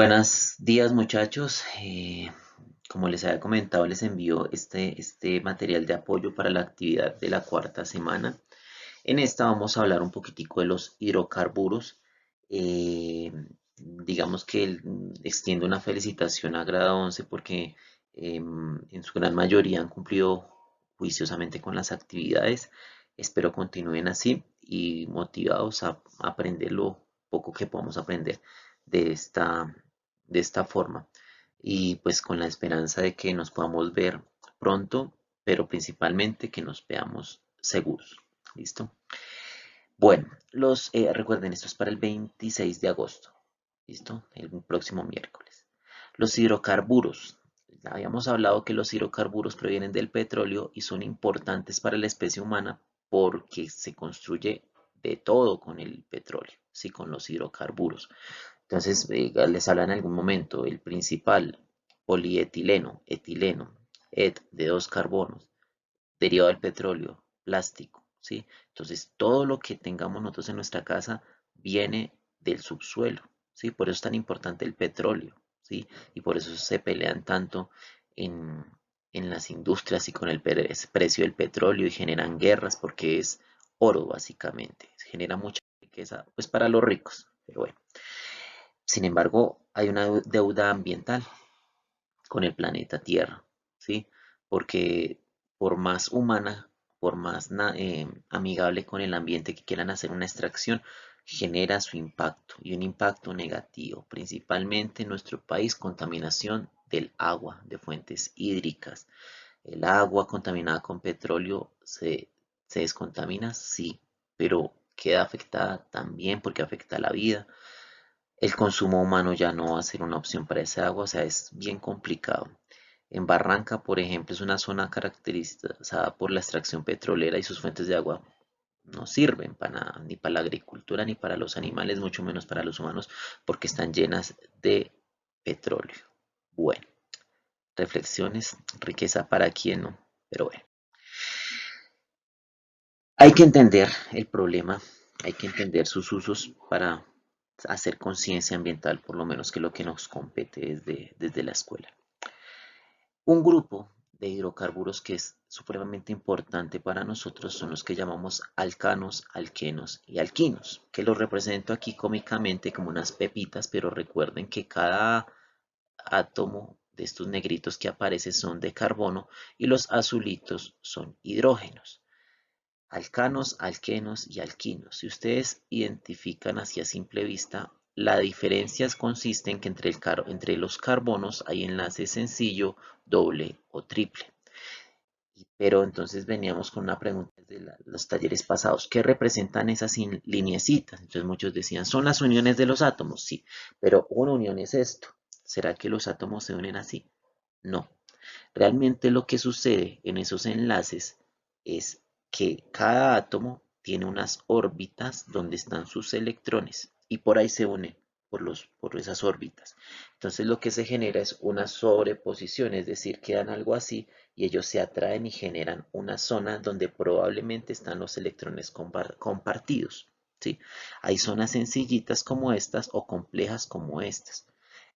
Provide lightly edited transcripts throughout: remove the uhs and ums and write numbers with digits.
Buenos días muchachos. Como les había comentado, les envío este material de apoyo para la actividad de la cuarta semana. En esta vamos a hablar un poquitico de los hidrocarburos. Eh, digamos que extiendo una felicitación a grado 11 porque en su gran mayoría han cumplido juiciosamente con las actividades. Espero continúen así y motivados a aprender lo poco que podamos aprender de esta forma. Y pues con la esperanza de que nos podamos ver pronto, pero principalmente que nos veamos seguros. ¿Listo? Bueno, recuerden, esto es para el 26 de agosto. ¿Listo? El próximo miércoles. Los hidrocarburos. Habíamos hablado que los hidrocarburos provienen del petróleo y son importantes para la especie humana porque se construye de todo con el petróleo, sí, con los hidrocarburos. Entonces, les habla en algún momento el principal polietileno, etileno, et de dos carbonos, derivado del petróleo, plástico, ¿sí? Entonces, todo lo que tengamos nosotros en nuestra casa viene del subsuelo, ¿sí? Por eso es tan importante el petróleo, ¿sí? Y por eso se pelean tanto en, en las industrias y con el precio del petróleo y generan guerras porque es oro, básicamente. Se genera mucha riqueza, pues para los ricos, pero bueno. Sin embargo, hay una deuda ambiental con el planeta Tierra, ¿sí? Porque por más humana, por más amigable con el ambiente que quieran hacer una extracción, genera su impacto y un impacto negativo, principalmente en nuestro país, contaminación del agua, de fuentes hídricas. El agua contaminada con petróleo se descontamina, sí, pero queda afectada también porque afecta a la vida. El consumo humano ya no va a ser una opción para esa agua, o sea, es bien complicado. En Barranca, por ejemplo, es una zona caracterizada por la extracción petrolera y sus fuentes de agua no sirven para nada, ni para la agricultura, ni para los animales, mucho menos para los humanos, porque están llenas de petróleo. Bueno, reflexiones, riqueza para quien no, pero bueno. Hay que entender el problema, hay que entender sus usos para hacer conciencia ambiental, por lo menos que lo que nos compete desde la escuela. Un grupo de hidrocarburos que es supremamente importante para nosotros son los que llamamos alcanos, alquenos y alquinos, que los represento aquí cómicamente como unas pepitas, pero recuerden que cada átomo de estos negritos que aparecen son de carbono y los azulitos son hidrógenos. Alcanos, alquenos y alquinos. Si ustedes identifican así a simple vista, la diferencia consiste en que entre los carbonos hay enlace sencillo, doble o triple. Pero entonces veníamos con una pregunta de los talleres pasados. ¿Qué representan esas lineecitas? Entonces muchos decían, ¿son las uniones de los átomos? Sí, pero una unión es esto. ¿Será que los átomos se unen así? No. Realmente lo que sucede en esos enlaces es que cada átomo tiene unas órbitas donde están sus electrones y por ahí se unen por esas órbitas. Entonces lo que se genera es una sobreposición, es decir, quedan algo así y ellos se atraen y generan una zona donde probablemente están los electrones compartidos. ¿Sí? Hay zonas sencillitas como estas o complejas como estas.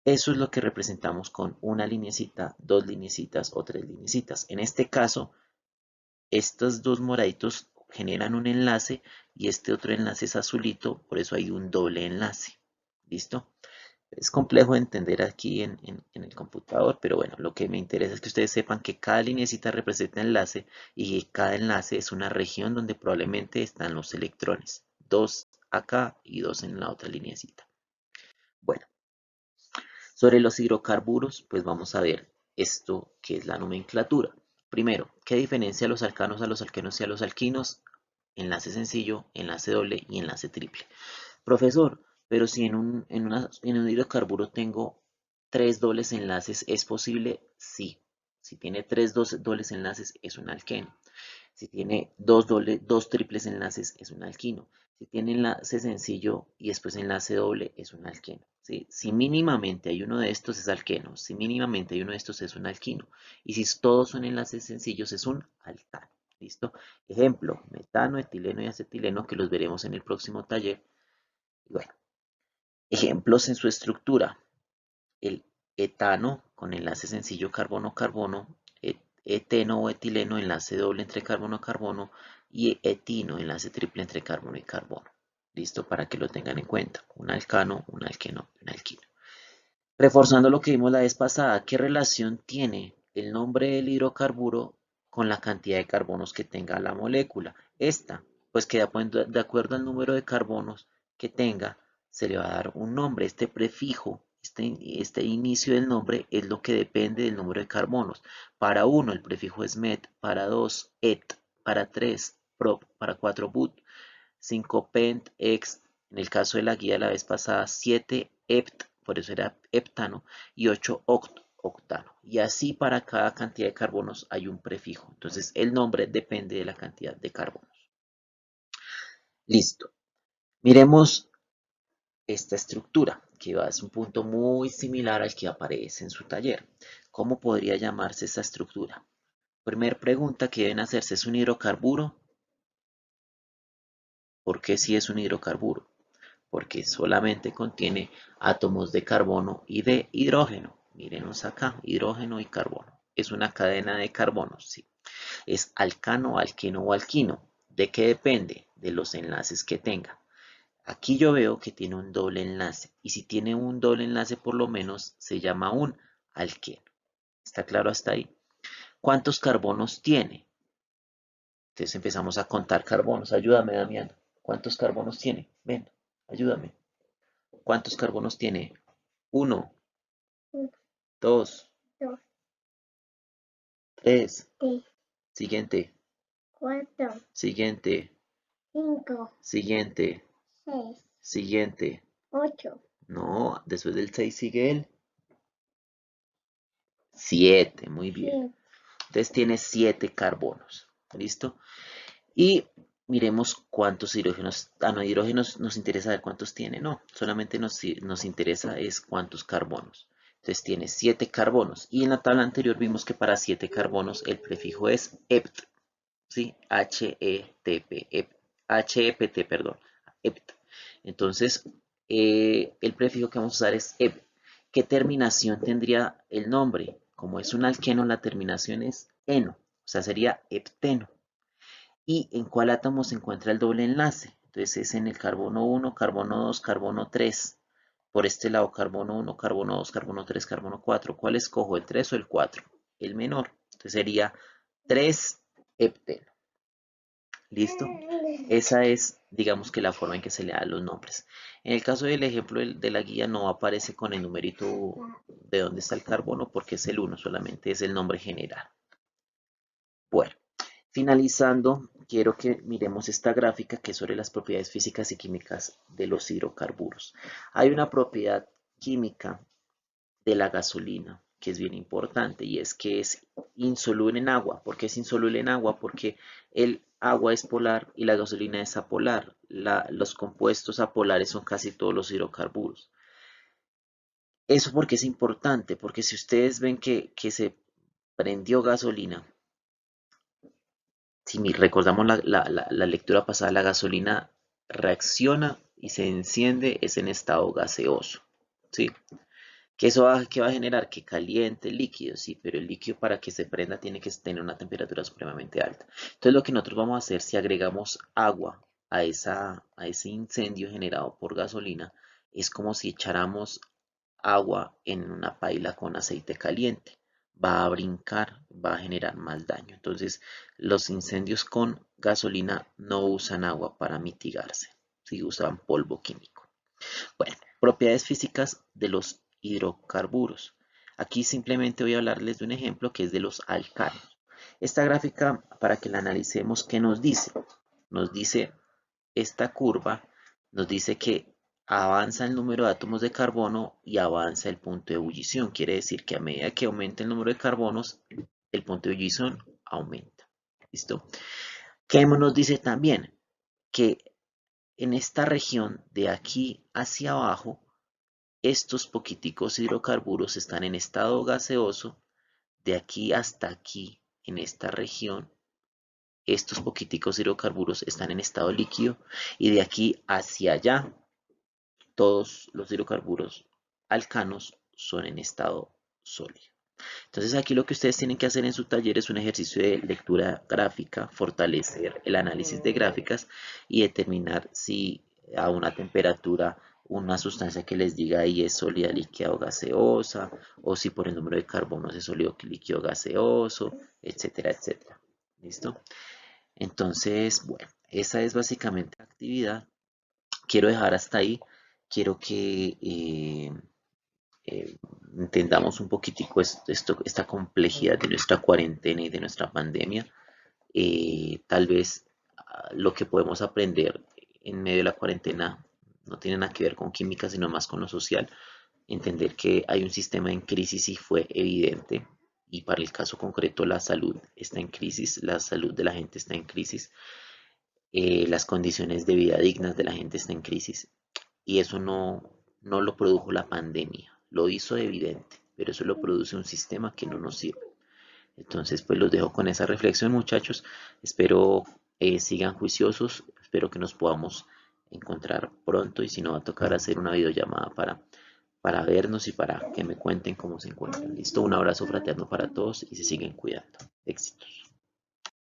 Eso es lo que representamos con una linecita, dos linecitas o tres linecitas. En este caso, estos dos moraditos generan un enlace y este otro enlace es azulito, por eso hay un doble enlace. ¿Listo? Es complejo de entender aquí en el computador, pero bueno, lo que me interesa es que ustedes sepan que cada linecita representa enlace y cada enlace es una región donde probablemente están los electrones. Dos acá y dos en la otra linecita. Bueno. Sobre los hidrocarburos, pues vamos a ver esto que es la nomenclatura. Primero, ¿qué diferencia a los alcanos, a los alquenos y a los alquinos? Enlace sencillo, enlace doble y enlace triple. Profesor, pero si en un hidrocarburo tengo tres dobles enlaces, ¿es posible? Sí. Si tiene dobles enlaces, es un alqueno. Si tiene dos triples enlaces, es un alquino. Si tiene enlace sencillo y después enlace doble, es un alqueno. ¿Sí? Si mínimamente hay uno de estos, es alqueno. Si mínimamente hay uno de estos, es un alquino. Y si todos son enlaces sencillos, es un alcano. ¿Listo? Ejemplo, metano, etileno y acetileno, que los veremos en el próximo taller. Y bueno, ejemplos en su estructura. el etano con enlace sencillo carbono-carbono, eteno o etileno, enlace doble entre carbono-carbono y etino, enlace triple entre carbono y carbono. Listo, para que lo tengan en cuenta. Un alcano, un alqueno, un alquino. Reforzando lo que vimos la vez pasada, ¿qué relación tiene el nombre del hidrocarburo con la cantidad de carbonos que tenga la molécula? Esta, pues queda de acuerdo al número de carbonos que tenga, se le va a dar un nombre. Este prefijo, este inicio del nombre es lo que depende del número de carbonos. Para 1 el prefijo es met, para 2 et, para 3 prop, para 4 but, 5 pent, ex, en el caso de la guía de la vez pasada, 7 hept, por eso era heptano, y 8 octano. Y así para cada cantidad de carbonos hay un prefijo. Entonces el nombre depende de la cantidad de carbonos. Listo. Miremos esta estructura, que es un punto muy similar al que aparece en su taller. ¿Cómo podría llamarse esta estructura? Primer pregunta que deben hacerse, ¿es un hidrocarburo? ¿Por qué si es un hidrocarburo? Porque solamente contiene átomos de carbono y de hidrógeno. Mírenos acá, hidrógeno y carbono. Es una cadena de carbonos, sí. Es alcano, alqueno o alquino. ¿De qué depende? De los enlaces que tenga. Aquí yo veo que tiene un doble enlace. Y si tiene un doble enlace por lo menos se llama un alqueno. ¿Está claro hasta ahí? ¿Cuántos carbonos tiene? Entonces empezamos a contar carbonos. Ayúdame, Damián. ¿Cuántos carbonos tiene? Ven, ayúdame. ¿Cuántos carbonos tiene? 1, 2, 3. Siguiente. 4. Siguiente. 5. Siguiente. 6. Siguiente. 8. No, después del 6 sigue el 7. Muy bien. Entonces tiene 7 carbonos. ¿Listo? Y miremos cuántos hidrógenos. No, hidrógenos nos interesa ver cuántos tiene. No, solamente nos interesa es cuántos carbonos. Entonces tiene 7 carbonos. Y en la tabla anterior vimos que para 7 carbonos el prefijo es hept. ¿Sí? H-E-T-P. H-E-P-T, perdón. Hept. Entonces, el prefijo que vamos a usar es hept. ¿Qué terminación tendría el nombre? Como es un alqueno, la terminación es eno. O sea, sería hepteno. ¿Y en cuál átomo se encuentra el doble enlace? Entonces es en el carbono 1, carbono 2, carbono 3. Por este lado, carbono 1, carbono 2, carbono 3, carbono 4. ¿Cuál escojo, el 3 o el 4? El menor. Entonces sería 3 hepteno. ¿Listo? Esa es, digamos que la forma en que se le dan los nombres. En el caso del ejemplo de la guía no aparece con el numerito de dónde está el carbono porque es el 1, solamente es el nombre general. Bueno, finalizando, quiero que miremos esta gráfica que es sobre las propiedades físicas y químicas de los hidrocarburos. Hay una propiedad química de la gasolina que es bien importante y es que es insoluble en agua. ¿Por qué es insoluble en agua? Porque el agua es polar y la gasolina es apolar. Los compuestos apolares son casi todos los hidrocarburos. Eso porque es importante, porque si ustedes ven que se prendió gasolina, si recordamos la lectura pasada, la gasolina reacciona y se enciende, es en estado gaseoso, ¿sí? ¿Que eso qué va a generar? Que caliente el líquido, sí, pero el líquido para que se prenda tiene que tener una temperatura supremamente alta. Entonces lo que nosotros vamos a hacer si agregamos agua a ese incendio generado por gasolina, es como si echáramos agua en una paila con aceite caliente. Va a brincar, va a generar más daño. Entonces, los incendios con gasolina no usan agua para mitigarse, si usan polvo químico. Bueno, propiedades físicas de los hidrocarburos. Aquí simplemente voy a hablarles de un ejemplo que es de los alcanos. Esta gráfica, para que la analicemos, ¿qué nos dice? Nos dice esta curva, nos dice que avanza el número de átomos de carbono y avanza el punto de ebullición. Quiere decir que a medida que aumenta el número de carbonos, el punto de ebullición aumenta. ¿Listo? ¿Qué nos dice también? Que en esta región de aquí hacia abajo, estos poquiticos hidrocarburos están en estado gaseoso. De aquí hasta aquí, en esta región, estos poquiticos hidrocarburos están en estado líquido. Y de aquí hacia allá, todos los hidrocarburos alcanos son en estado sólido. Entonces aquí lo que ustedes tienen que hacer en su taller es un ejercicio de lectura gráfica, fortalecer el análisis de gráficas y determinar si a una temperatura una sustancia que les diga ahí es sólida, líquida o gaseosa, o si por el número de carbonos es sólido, líquido o gaseoso, etcétera, etcétera. ¿Listo? Entonces, bueno, esa es básicamente la actividad. Quiero dejar hasta ahí. Quiero que entendamos un poquitico esta complejidad de nuestra cuarentena y de nuestra pandemia. Tal vez lo que podemos aprender en medio de la cuarentena no tiene nada que ver con química, sino más con lo social. Entender que hay un sistema en crisis y fue evidente. Y para el caso concreto, la salud está en crisis, la salud de la gente está en crisis, las condiciones de vida dignas de la gente está en crisis. Y eso no lo produjo la pandemia, lo hizo evidente, pero eso lo produce un sistema que no nos sirve. Entonces, pues los dejo con esa reflexión, muchachos. Espero sigan juiciosos, espero que nos podamos encontrar pronto y si no va a tocar hacer una videollamada para vernos y para que me cuenten cómo se encuentran. Listo, un abrazo fraterno para todos y se siguen cuidando. Éxitos.